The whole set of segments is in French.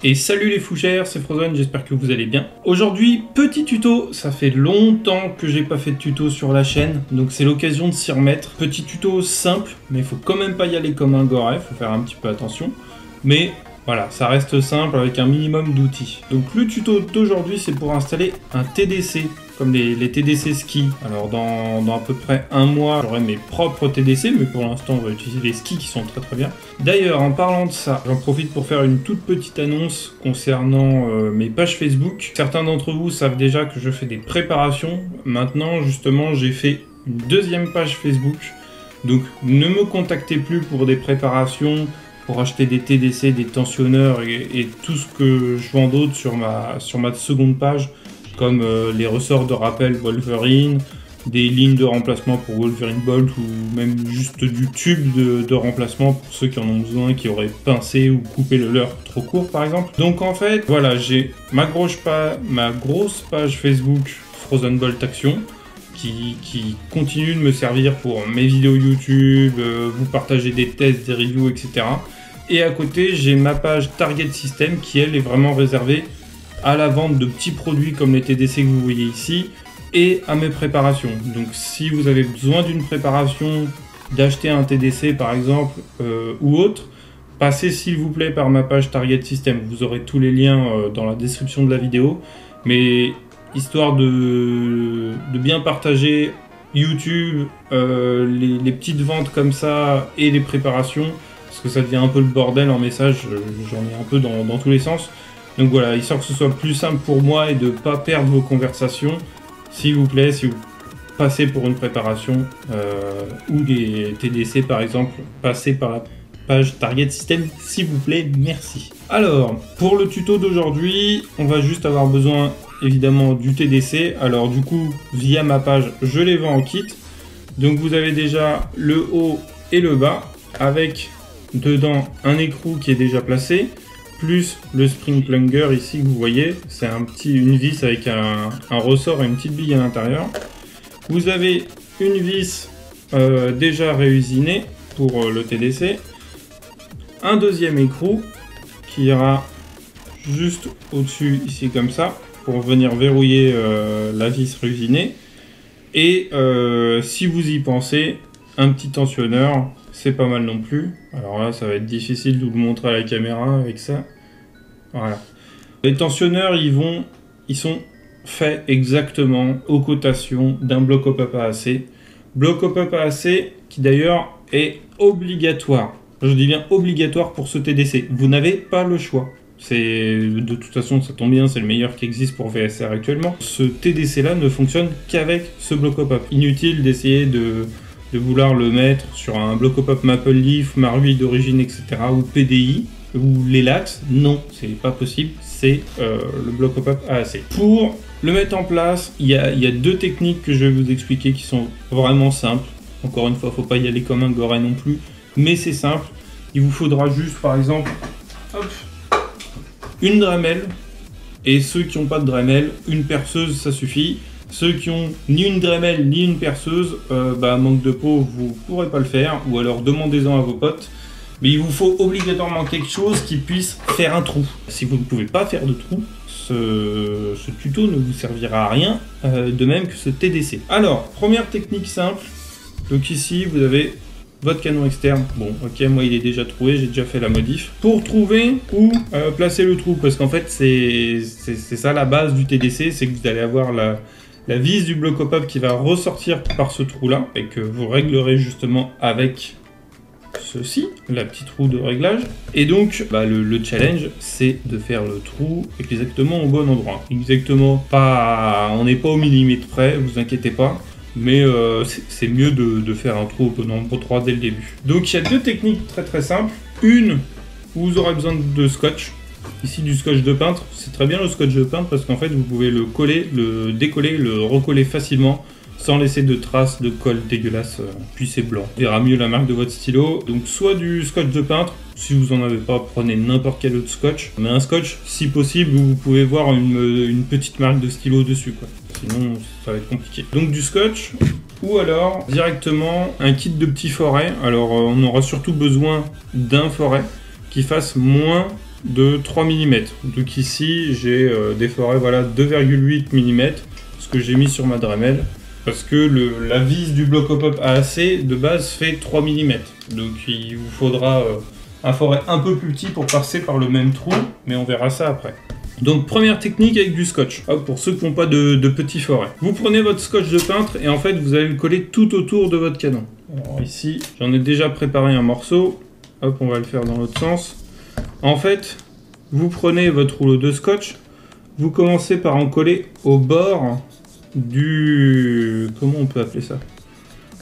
Et salut les fougères, c'est Frozen, j'espère que vous allez bien. Aujourd'hui, petit tuto, ça fait longtemps que j'ai pas fait de tuto sur la chaîne, donc c'est l'occasion de s'y remettre. Petit tuto simple, mais il faut quand même pas y aller comme un goret, faut faire un petit peu attention. Mais voilà, ça reste simple avec un minimum d'outils. Donc le tuto d'aujourd'hui, c'est pour installer un TDC, comme les TDC ski. Alors dans à peu près un mois, j'aurai mes propres TDC, mais pour l'instant, on va utiliser les skis qui sont très bien. D'ailleurs, en parlant de ça, j'en profite pour faire une toute petite annonce concernant mes pages Facebook. Certains d'entre vous savent déjà que je fais des préparations. Maintenant, justement, j'ai fait une deuxième page Facebook. Donc ne me contactez plus pour des préparations, pour acheter des TDC, des tensionneurs et tout ce que je vends d'autre sur ma seconde page, comme les ressorts de rappel Wolverine, des lignes de remplacement pour Wolverine Bolt ou même juste du tube de remplacement pour ceux qui en ont besoin, qui auraient pincé ou coupé le leur trop court par exemple. Donc en fait, voilà, j'ai ma grosse page Facebook Frozen Bolt Action qui continue de me servir pour mes vidéos YouTube, vous partager des tests, des reviews, etc. Et à côté, j'ai ma page Target System qui, elle, est vraiment réservée à la vente de petits produits comme les TDC que vous voyez ici et à mes préparations. Donc si vous avez besoin d'une préparation, d'acheter un TDC par exemple ou autre, passez s'il vous plaît par ma page Target System. Vous aurez tous les liens dans la description de la vidéo. Mais histoire de bien partager YouTube, les petites ventes comme ça et les préparations, parce que ça devient un peu le bordel en message, j'en ai un peu dans tous les sens. Donc voilà, histoire que ce soit plus simple pour moi et de ne pas perdre vos conversations, s'il vous plaît, si vous passez pour une préparation ou des TDC par exemple, passez par la page Target System, s'il vous plaît, merci. Alors, pour le tuto d'aujourd'hui, on va juste avoir besoin évidemment du TDC. Alors du coup, via ma page, je les vends en kit. Donc vous avez déjà le haut et le bas, avec dedans un écrou qui est déjà placé, plus le spring plunger ici que vous voyez, c'est une vis avec un ressort et une petite bille à l'intérieur. Vous avez une vis déjà réusinée pour le TDC, un deuxième écrou qui ira juste au-dessus ici comme ça pour venir verrouiller la vis réusinée, et si vous y pensez, un petit tensionneur, c'est pas mal non plus. Alors là, ça va être difficile de vous le montrer à la caméra avec ça. Voilà. Les tensionneurs, ils sont faits exactement aux cotations d'un bloc hop-up AAC. Bloc hop-up AAC qui d'ailleurs est obligatoire. Je dis bien obligatoire pour ce TDC. Vous n'avez pas le choix. De toute façon, ça tombe bien, c'est le meilleur qui existe pour VSR actuellement. Ce TDC là ne fonctionne qu'avec ce bloc hop-up. Inutile d'essayer de vouloir le mettre sur un bloc hop-up Maple Leaf, Marui d'origine, etc. ou PDI, ou l'Elax. Non, c'est pas possible, c'est le bloc hop-up AAC. Pour le mettre en place, il y a deux techniques que je vais vous expliquer qui sont vraiment simples. Encore une fois, faut pas y aller comme un goret non plus, mais c'est simple. Il vous faudra juste, par exemple, hop, une Dremel, et ceux qui n'ont pas de Dremel, une perceuse, ça suffit. Ceux qui ont ni une Dremel ni une perceuse, manque de peau, vous pourrez pas le faire, ou alors demandez-en à vos potes. Mais il vous faut obligatoirement quelque chose qui puisse faire un trou. Si vous ne pouvez pas faire de trou, ce tuto ne vous servira à rien, de même que ce TDC. Alors, première technique simple. Donc ici, vous avez votre canon externe. Bon, ok, moi il est déjà troué, j'ai déjà fait la modif. Pour trouver où placer le trou, parce qu'en fait, c'est ça la base du TDC, c'est que vous allez avoir la vis du bloc hop-up qui va ressortir par ce trou-là, et que vous réglerez justement avec ceci, la petite roue de réglage. Et donc, le challenge, c'est de faire le trou exactement au bon endroit. Exactement, on n'est pas au millimètre près, vous inquiétez pas. Mais c'est mieux de faire un trou au nombre 3 dès le début. Donc il y a deux techniques très simples. Une, où vous aurez besoin de scotch. Ici du scotch de peintre. C'est très bien le scotch de peintre parce qu'en fait vous pouvez le coller, le décoller, le recoller facilement sans laisser de traces de colle dégueulasse. Puis c'est blanc. On verra mieux la marque de votre stylo. Donc soit du scotch de peintre. Si vous n'en avez pas, prenez n'importe quel autre scotch. Mais un scotch, si possible, où vous pouvez voir une petite marque de stylo dessus, quoi. Sinon, ça va être compliqué. Donc du scotch, ou alors directement un kit de petits forêts. Alors on aura surtout besoin d'un forêt qui fasse moins de 3 mm. Donc ici, j'ai des forêts voilà, 2,8 mm, ce que j'ai mis sur ma Dremel. Parce que la vis du bloc hop-up AAC de base fait 3 mm. Donc il vous faudra un forêt un peu plus petit pour passer par le même trou, mais on verra ça après. Donc première technique avec du scotch, hop, pour ceux qui n'ont pas de petits forêts. Vous prenez votre scotch de peintre et en fait vous allez le coller tout autour de votre canon. Alors ici, j'en ai déjà préparé un morceau, hop, on va le faire dans l'autre sens. En fait, vous prenez votre rouleau de scotch, vous commencez par en coller au bord du... comment on peut appeler ça?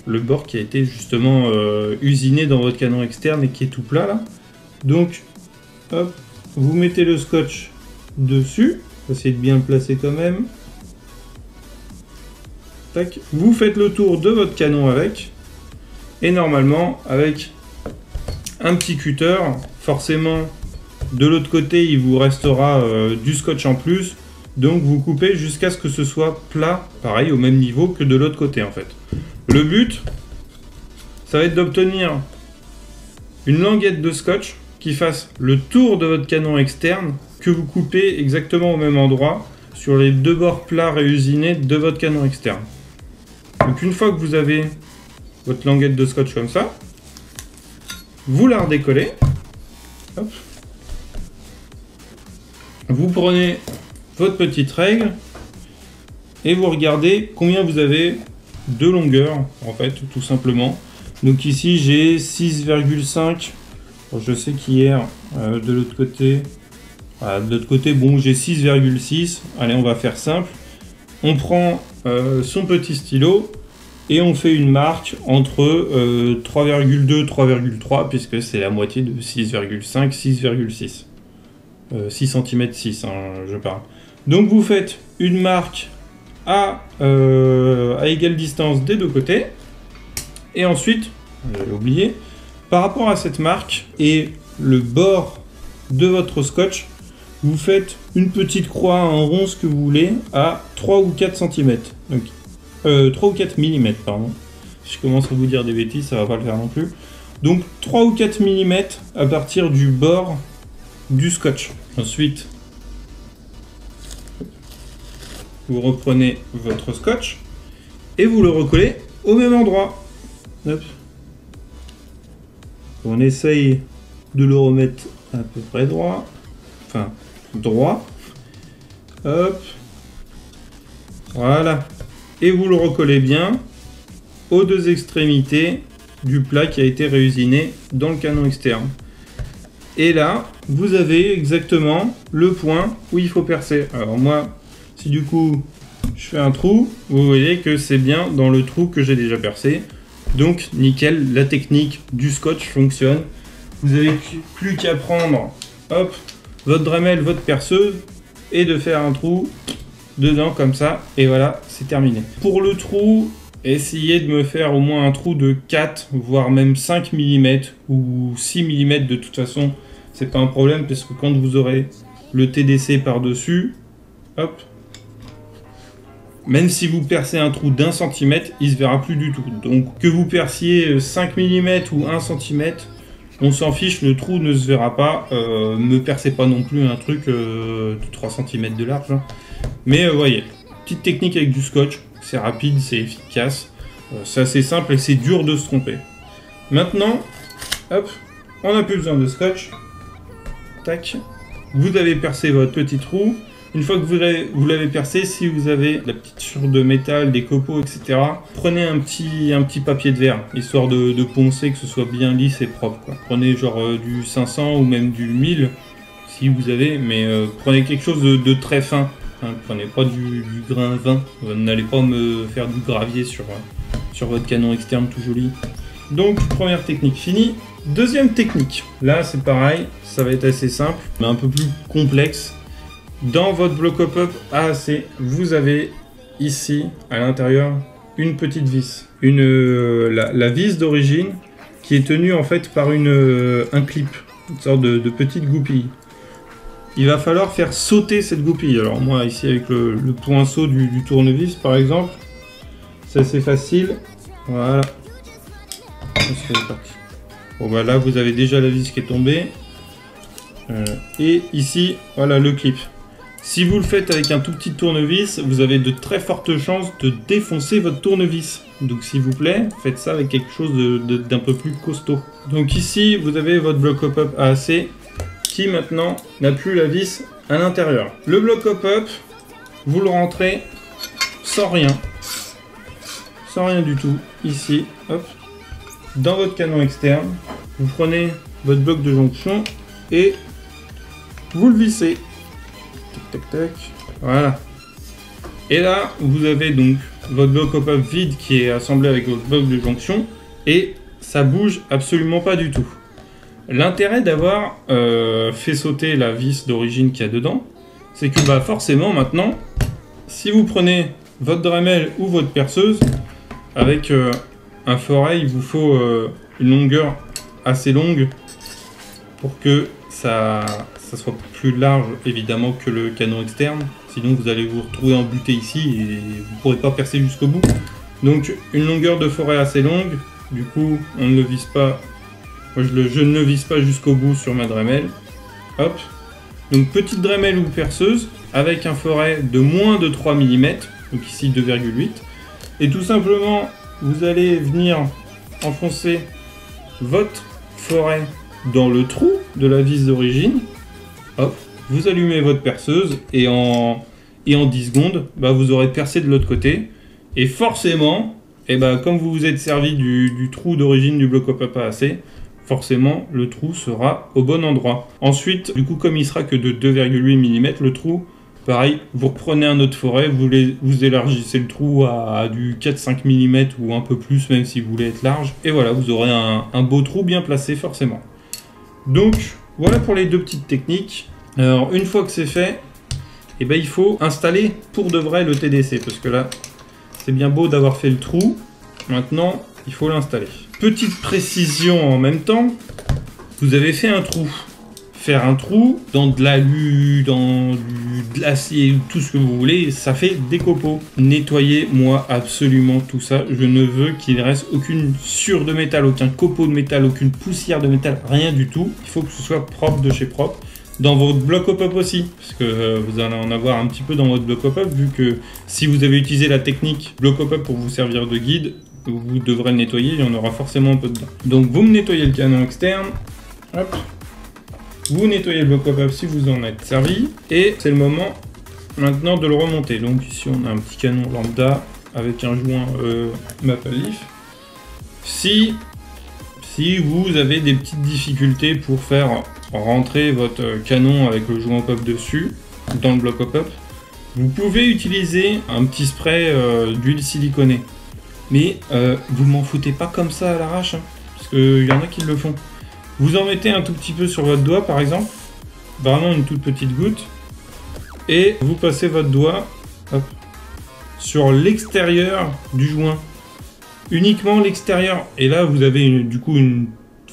Le bord qui a été justement usiné dans votre canon externe et qui est tout plat là. Donc, hop, vous mettez le scotch dessus, essayez de bien le placer quand même. Tac. Vous faites le tour de votre canon avec, et normalement avec un petit cutter, forcément de l'autre côté il vous restera du scotch en plus, donc vous coupez jusqu'à ce que ce soit plat, pareil au même niveau que de l'autre côté en fait. Le but, ça va être d'obtenir une languette de scotch qui fasse le tour de votre canon externe, que vous coupez exactement au même endroit sur les deux bords plats réusinés de votre canon externe. Donc une fois que vous avez votre languette de scotch comme ça, vous la redécollez. Hop. Vous prenez votre petite règle et vous regardez combien vous avez de longueur en fait, tout simplement. Donc ici j'ai 6,5. Je sais qu'hier de l'autre côté, voilà, de l'autre côté, bon, j'ai 6,6. Allez, on va faire simple. On prend son petit stylo et on fait une marque entre 3,2 et 3,3 puisque c'est la moitié de 6,5, 6,6. 6 cm 6, hein, je parle. Donc vous faites une marque à égale distance des deux côtés. Et ensuite, j'avais oublié, par rapport à cette marque et le bord de votre scotch, vous faites une petite croix en rond, ce que vous voulez, à 3 ou 4 cm. Donc, 3 ou 4 mm, pardon. Si je commence à vous dire des bêtises, ça va pas le faire non plus. Donc 3 ou 4 mm à partir du bord du scotch. Ensuite, vous reprenez votre scotch et vous le recollez au même endroit. Hop. On essaye de le remettre à peu près droit. Enfin, droit. Hop. Voilà. Et vous le recollez bien aux deux extrémités du plat qui a été réusiné dans le canon externe. Et là, vous avez exactement le point où il faut percer. Alors moi, si du coup je fais un trou, vous voyez que c'est bien dans le trou que j'ai déjà percé. Donc nickel, la technique du scotch fonctionne. Vous n'avez plus qu'à prendre, hop, votre Dremel, votre perceuse et de faire un trou dedans comme ça. Et voilà, c'est terminé. Pour le trou, essayez de me faire au moins un trou de 4 voire même 5 mm ou 6 mm de toute façon. C'est pas un problème parce que quand vous aurez le TDC par-dessus, hop, même si vous percez un trou d'1 cm, il se verra plus du tout. Donc que vous perciez 5 mm ou 1 cm, on s'en fiche, le trou ne se verra pas. Ne percez pas non plus un truc de 3 cm de large. Hein. Mais voyez, petite technique avec du scotch, c'est rapide, c'est efficace, c'est assez simple et c'est dur de se tromper. Maintenant, hop, on n'a plus besoin de scotch. Tac. Vous avez percé votre petit trou. Une fois que vous l'avez percé, si vous avez la petite chure de métal, des copeaux, etc., prenez un petit papier de verre, histoire de poncer, que ce soit bien lisse et propre, quoi. Prenez genre du 500 ou même du 1000, si vous avez, mais prenez quelque chose de très fin. Hein, prenez pas du grain 20, vous n'allez pas me faire du gravier sur votre canon externe tout joli. Donc, première technique finie. Deuxième technique, là c'est pareil, ça va être assez simple, mais un peu plus complexe. Dans votre bloc hop-up AAC, vous avez ici, à l'intérieur, une petite vis. La vis d'origine qui est tenue en fait par un clip, une sorte de petite goupille. Il va falloir faire sauter cette goupille. Alors moi ici avec le poinceau du tournevis par exemple, c'est assez facile. Voilà. C'est parti. Bon bah là vous avez déjà la vis qui est tombée. Et ici, voilà le clip. Si vous le faites avec un tout petit tournevis, vous avez de très fortes chances de défoncer votre tournevis. Donc s'il vous plaît, faites ça avec quelque chose d'un peu plus costaud. Donc ici, vous avez votre bloc hop-up AAC qui maintenant n'a plus la vis à l'intérieur. Le bloc hop-up, vous le rentrez sans rien du tout, ici, hop, dans votre canon externe. Vous prenez votre bloc de jonction et vous le vissez. Tac, tac, tac. Voilà. Et là, vous avez donc votre bloc hop-up vide qui est assemblé avec votre bloc de jonction et ça bouge absolument pas du tout. L'intérêt d'avoir fait sauter la vis d'origine qu'il y a dedans, c'est que bah, forcément maintenant, si vous prenez votre Dremel ou votre perceuse, avec un forêt, il vous faut une longueur assez longue pour que ça soit plus large évidemment que le canon externe. Sinon vous allez vous retrouver embuté ici et vous ne pourrez pas percer jusqu'au bout. Donc une longueur de forêt assez longue, du coup on ne le vise pas, moi je ne le vise pas jusqu'au bout sur ma Dremel. Hop. Donc petite Dremel ou perceuse avec un forêt de moins de 3 mm, donc ici 2,8. Et tout simplement, vous allez venir enfoncer votre forêt dans le trou de la vis d'origine. Hop, vous allumez votre perceuse et en 10 secondes, bah, vous aurez percé de l'autre côté. Et forcément, comme vous vous êtes servi du trou d'origine du bloc hop-up AAC, forcément, le trou sera au bon endroit. Ensuite, du coup, comme il sera que de 2,8 mm, le trou, pareil, vous reprenez un autre forêt, vous élargissez le trou à du 4-5 mm ou un peu plus, même si vous voulez être large. Et voilà, vous aurez un beau trou bien placé, forcément. Donc, voilà pour les deux petites techniques. Alors, une fois que c'est fait, il faut installer pour de vrai le TDC. Parce que là, c'est bien beau d'avoir fait le trou. Maintenant, il faut l'installer. Petite précision en même temps, vous avez fait un trou. Faire un trou dans de l'alu, dans de l'acier, tout ce que vous voulez, ça fait des copeaux. Nettoyez-moi absolument tout ça. Je ne veux qu'il ne reste aucune sueur de métal, aucun copeau de métal, aucune poussière de métal, rien du tout. Il faut que ce soit propre de chez propre. Dans votre bloc hop-up aussi, parce que vous allez en avoir un petit peu dans votre bloc hop-up, vu que si vous avez utilisé la technique bloc hop-up pour vous servir de guide, vous devrez le nettoyer, il y en aura forcément un peu dedans. Donc vous me nettoyez le canon externe, hop. Vous nettoyez le bloc hop-up si vous en êtes servi. Et c'est le moment maintenant de le remonter. Donc ici on a un petit canon lambda avec un joint Maple Leaf. Si vous avez des petites difficultés pour faire rentrer votre canon avec le joint hop-up dessus, dans le bloc hop-up, vous pouvez utiliser un petit spray d'huile siliconée. Mais vous m'en foutez pas comme ça à l'arrache, hein, parce qu'il y en a qui le font. Vous en mettez un tout petit peu sur votre doigt par exemple, vraiment une toute petite goutte, et vous passez votre doigt hop, sur l'extérieur du joint, uniquement l'extérieur, et là vous avez du coup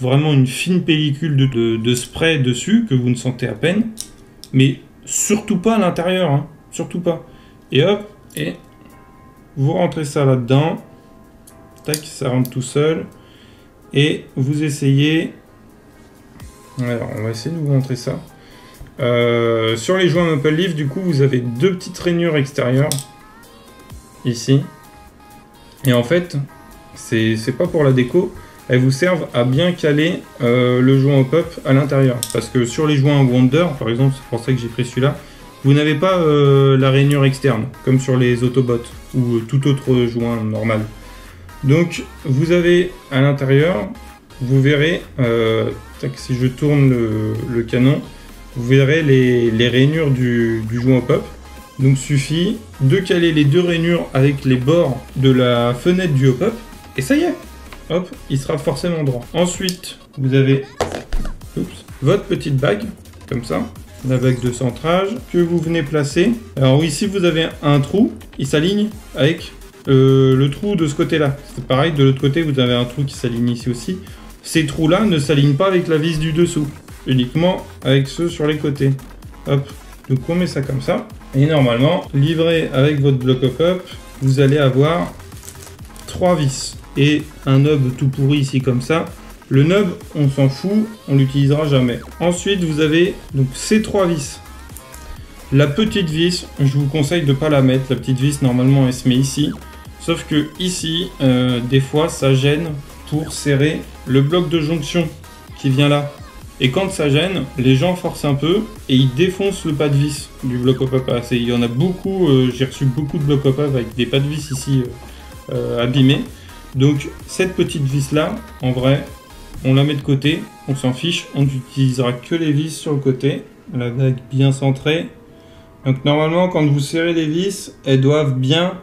vraiment une fine pellicule de spray dessus que vous ne sentez à peine, mais surtout pas à l'intérieur, hein, surtout pas. Et hop, et vous rentrez ça là-dedans, tac, ça rentre tout seul, et vous essayez. Alors, on va essayer de vous montrer ça. Sur les joints Maple Leaf, du coup, vous avez deux petites rainures extérieures, ici. Et en fait, c'est pas pour la déco, elles vous servent à bien caler le joint hop-up à l'intérieur. Parce que sur les joints Wonder, par exemple, c'est pour ça que j'ai pris celui-là, vous n'avez pas la rainure externe, comme sur les Autobots, ou tout autre joint normal. Donc, vous avez à l'intérieur, vous verrez, si je tourne le canon, vous verrez les rainures du joint hop-up. Donc suffit de caler les deux rainures avec les bords de la fenêtre du hop-up, et ça y est, hop, il sera forcément droit. Ensuite, vous avez votre petite bague, comme ça, la bague de centrage, que vous venez placer. Alors ici, vous avez un trou, il s'aligne avec le trou de ce côté-là. C'est pareil, de l'autre côté, vous avez un trou qui s'aligne ici aussi. Ces trous-là ne s'alignent pas avec la vis du dessous, uniquement avec ceux sur les côtés. Hop, donc on met ça comme ça. Et normalement, livré avec votre bloc hop-up, vous allez avoir 3 vis et un hub tout pourri ici comme ça. Le nub, on s'en fout, on l'utilisera jamais. Ensuite, vous avez donc ces 3 vis. La petite vis, je vous conseille de ne pas la mettre. La petite vis, normalement, elle se met ici. Sauf que ici, des fois, ça gêne pour serrer le bloc de jonction qui vient là. Et quand ça gêne, les gens forcent un peu et ils défoncent le pas de vis du bloc hop-up AAC. Il y en a beaucoup, j'ai reçu beaucoup de bloc hop-up avec des pas de vis ici abîmés. Donc cette petite vis là, en vrai, on la met de côté, on s'en fiche, on n'utilisera que les vis sur le côté. La bague bien centrée. Donc normalement, quand vous serrez les vis, elles doivent bien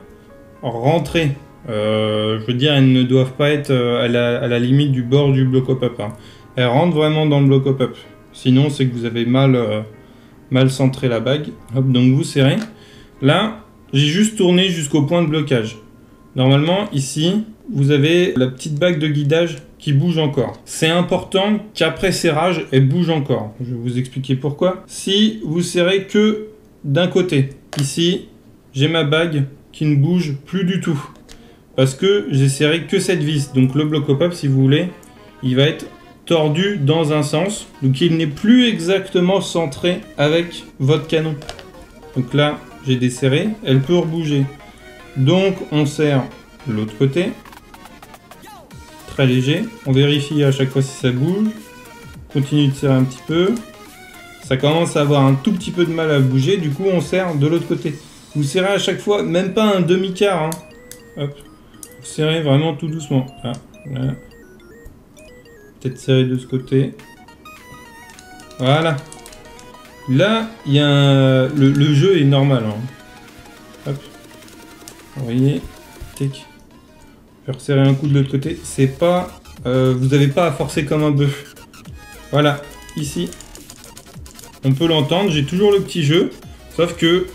rentrer. Je veux dire, elles ne doivent pas être à la limite du bord du bloc hop-up. Hein. Elles rentrent vraiment dans le bloc hop-up. Sinon, c'est que vous avez mal centré la bague. Hop, donc vous serrez. Là, j'ai juste tourné jusqu'au point de blocage. Normalement, ici, vous avez la petite bague de guidage qui bouge encore. C'est important qu'après serrage, elle bouge encore. Je vais vous expliquer pourquoi. Si vous serrez que d'un côté, ici, j'ai ma bague qui ne bouge plus du tout. Parce que j'ai serré que cette vis. Donc le bloc hop-up, si vous voulez, il va être tordu dans un sens. Donc il n'est plus exactement centré avec votre canon. Donc là, j'ai desserré. Elle peut rebouger. Donc on serre l'autre côté. Très léger. On vérifie à chaque fois si ça bouge. Continue de serrer un petit peu. Ça commence à avoir un tout petit peu de mal à bouger. Du coup, on serre de l'autre côté. Vous serrez à chaque fois, même pas un demi-quart. Hein. Hop. Vous serrez vraiment tout doucement. Là, là. Peut-être serrer de ce côté. Voilà. Là, il y a le jeu est normal. Hein. Hop. Vous voyez. Tic. Je vais resserrer un coup de l'autre côté. C'est pas... vous n'avez pas à forcer comme un bœuf. Voilà. Ici. On peut l'entendre. J'ai toujours le petit jeu. Sauf que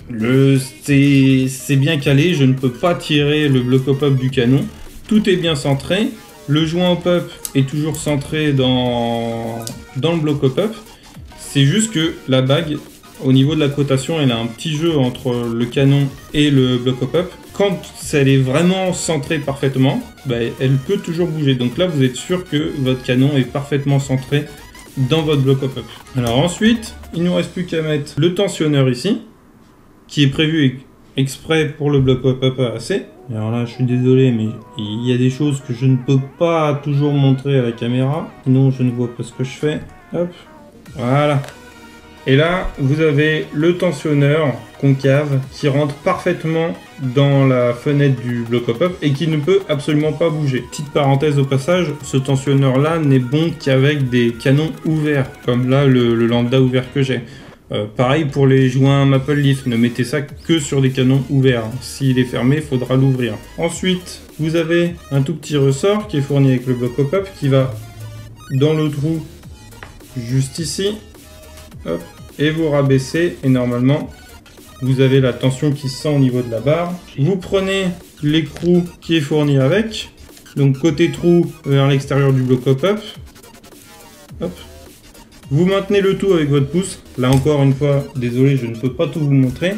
c'est bien calé. Je ne peux pas tirer le bloc hop-up du canon. Tout est bien centré. Le joint hop-up est toujours centré dans le bloc hop-up. C'est juste que la bague, au niveau de la cotation, elle a un petit jeu entre le canon et le bloc hop-up. Quand elle est vraiment centrée parfaitement, bah, elle peut toujours bouger. Donc là, vous êtes sûr que votre canon est parfaitement centré dans votre bloc hop-up. Alors ensuite, il ne nous reste plus qu'à mettre le tensionneur ici, qui est prévu exprès pour le bloc hop-up AAC. Alors là, je suis désolé, mais il y a des choses que je ne peux pas toujours montrer à la caméra. Sinon, je ne vois pas ce que je fais. Hop, voilà. Et là, vous avez le tensionneur concave qui rentre parfaitement dans la fenêtre du bloc hop-up et qui ne peut absolument pas bouger. Petite parenthèse au passage, ce tensionneur-là n'est bon qu'avec des canons ouverts, comme là, le lambda ouvert que j'ai. Pareil pour les joints Maple Leaf, ne mettez ça que sur des canons ouverts. S'il est fermé, il faudra l'ouvrir. Ensuite, vous avez un tout petit ressort qui est fourni avec le bloc hop-up qui va dans le trou juste ici. Hop, et vous rabaissez et normalement, vous avez la tension qui se sent au niveau de la barre. Vous prenez l'écrou qui est fourni avec, donc côté trou vers l'extérieur du bloc hop-up. Hop. Vous maintenez le tout avec votre pouce. Là encore une fois, désolé, je ne peux pas tout vous montrer.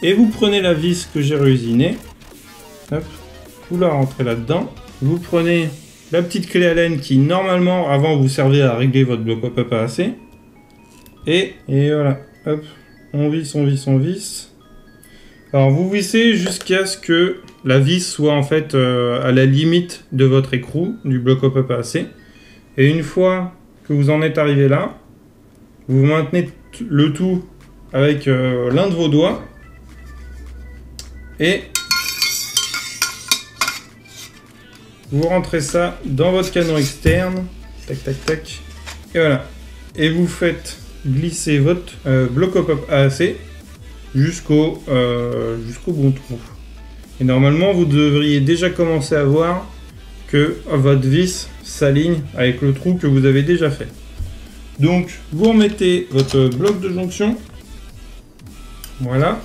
Et vous prenez la vis que j'ai réusinée. Hop, vous la rentrez là-dedans. Vous prenez la petite clé Allen qui, normalement, avant, vous servait à régler votre bloc hop-up AAC. Et voilà, hop, on visse, on visse, on visse. Alors, vous vissez jusqu'à ce que la vis soit en fait à la limite de votre écrou, du bloc hop-up AAC. Et une fois que vous en êtes arrivé là, vous maintenez le tout avec l'un de vos doigts et vous rentrez ça dans votre canon externe, tac tac tac, et voilà, et vous faites glisser votre bloc hop-up AAC jusqu'au bon trou. Et normalement vous devriez déjà commencer à voir que votre vis s'aligne avec le trou que vous avez déjà fait. Donc vous remettez votre bloc de jonction, voilà,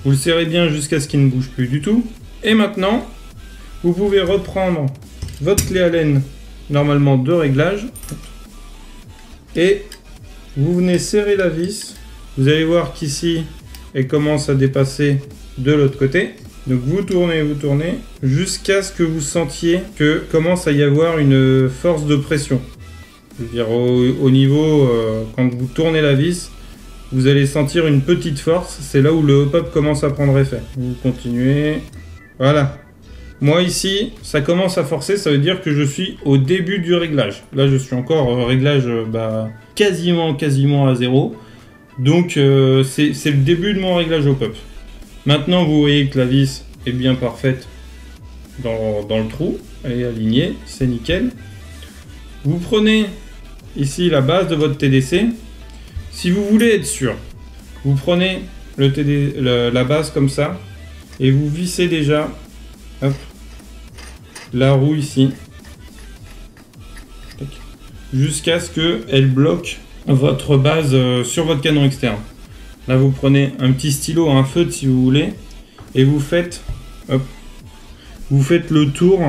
vous le serrez bien jusqu'à ce qu'il ne bouge plus du tout, et maintenant vous pouvez reprendre votre clé Allen normalement de réglage et vous venez serrer la vis. Vous allez voir qu'ici elle commence à dépasser de l'autre côté. Donc vous tournez, jusqu'à ce que vous sentiez que commence à y avoir une force de pression. Je veux dire, au niveau, quand vous tournez la vis, vous allez sentir une petite force. C'est là où le hop-up commence à prendre effet. Vous continuez. Voilà. Moi ici, ça commence à forcer, ça veut dire que je suis au début du réglage. Là, je suis encore au réglage quasiment à 0. Donc, c'est le début de mon réglage hop-up. Maintenant, vous voyez que la vis est bien parfaite dans le trou. Elle est alignée, c'est nickel. Vous prenez ici la base de votre TDC. Si vous voulez être sûr, vous prenez la base comme ça et vous vissez déjà la roue ici jusqu'à ce qu'elle bloque votre base sur votre canon externe. Là, vous prenez un petit stylo, un feutre si vous voulez, et vous faites le tour.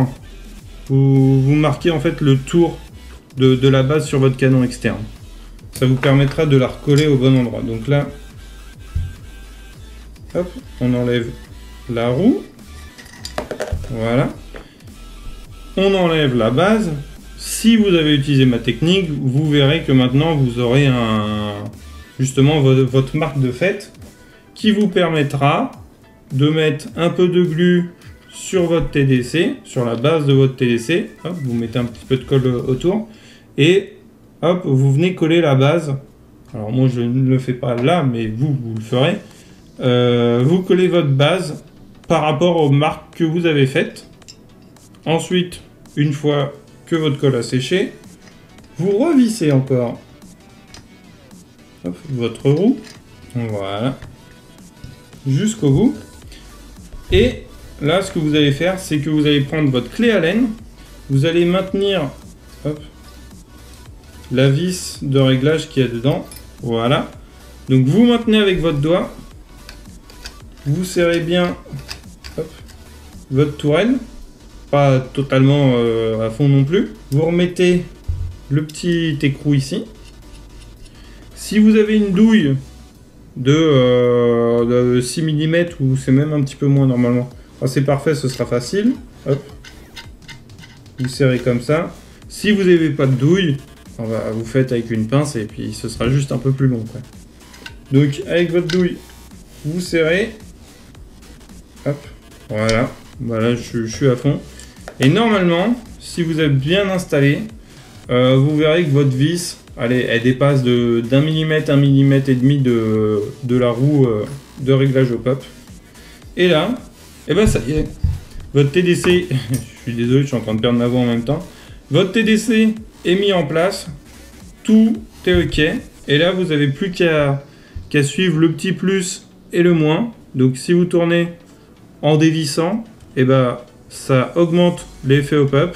Vous marquez en fait le tour de la base sur votre canon externe. Ça vous permettra de la recoller au bon endroit. Donc là, hop, on enlève la roue. Voilà. On enlève la base. Si vous avez utilisé ma technique, vous verrez que maintenant vous aurez justement votre marque de fête qui vous permettra de mettre un peu de glu sur votre TDC, sur la base de votre TDC. Hop, vous mettez un petit peu de colle autour et hop, vous venez coller la base. Alors moi je ne le fais pas là, mais vous le ferez. Vous collez votre base par rapport aux marques que vous avez faites. Ensuite, une fois que votre colle a séché, vous revissez encore votre roue, voilà, jusqu'au bout. Et là, ce que vous allez faire, c'est que vous allez prendre votre clé Allen, vous allez maintenir la vis de réglage qui est dedans, voilà. Donc vous maintenez avec votre doigt, vous serrez bien votre tourelle, pas totalement à fond non plus. Vous remettez le petit écrou ici. Si vous avez une douille de 6 mm ou c'est même un petit peu moins normalement, c'est parfait, ce sera facile. Hop. Vous serrez comme ça. Si vous n'avez pas de douille, vous faites avec une pince et puis ce sera juste un peu plus long, quoi. Donc avec votre douille, vous serrez. Hop. Voilà. Voilà, je suis à fond. Et normalement, si vous êtes bien installé, vous verrez que votre vis, elle dépasse d'un millimètre, 1,5 mm de la roue de réglage au pop. Et là, et ben ça y est, votre TDC, je suis désolé, je suis en train de perdre ma voix en même temps. Votre TDC est mis en place, tout est ok. Et là, vous n'avez plus qu'à suivre le petit plus et le moins. Donc si vous tournez en dévissant, et ben ça augmente l'effet hop-up.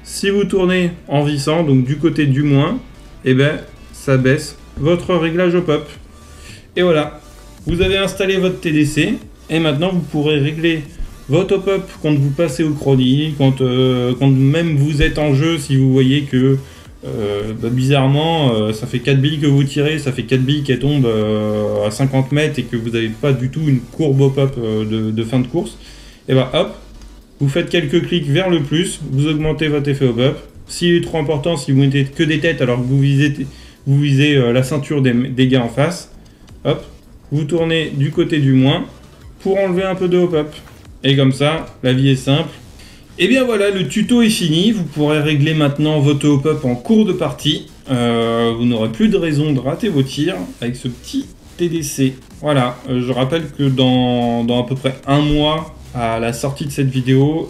Si vous tournez en vissant, donc du côté du moins, et ben ça baisse votre réglage hop-up. Et voilà, vous avez installé votre TDC et maintenant vous pourrez régler votre hop-up quand vous passez au chrony, quand même vous êtes en jeu, si vous voyez que bizarrement ça fait 4 billes que vous tirez, ça fait 4 billes qui tombent à 50 mètres et que vous n'avez pas du tout une courbe hop-up de fin de course, et ben hop, vous faites quelques clics vers le plus, vous augmentez votre effet hop-up. S'il est trop important, si vous mettez que des têtes alors que vous visez la ceinture des gars en face, hop, vous tournez du côté du moins pour enlever un peu de hop-up. Et comme ça, la vie est simple. Et bien voilà, le tuto est fini. Vous pourrez régler maintenant votre hop-up en cours de partie. Vous n'aurez plus de raison de rater vos tirs avec ce petit TDC. Voilà, je rappelle que dans à peu près un mois, à la sortie de cette vidéo,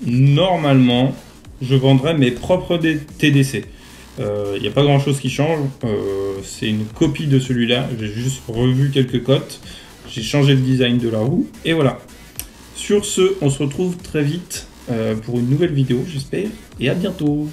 normalement, je vendrai mes propres TDC. Il n'y a pas grand chose qui change, c'est une copie de celui-là, j'ai juste revu quelques cotes, j'ai changé le design de la roue, et voilà. Sur ce, on se retrouve très vite pour une nouvelle vidéo, j'espère, et à bientôt.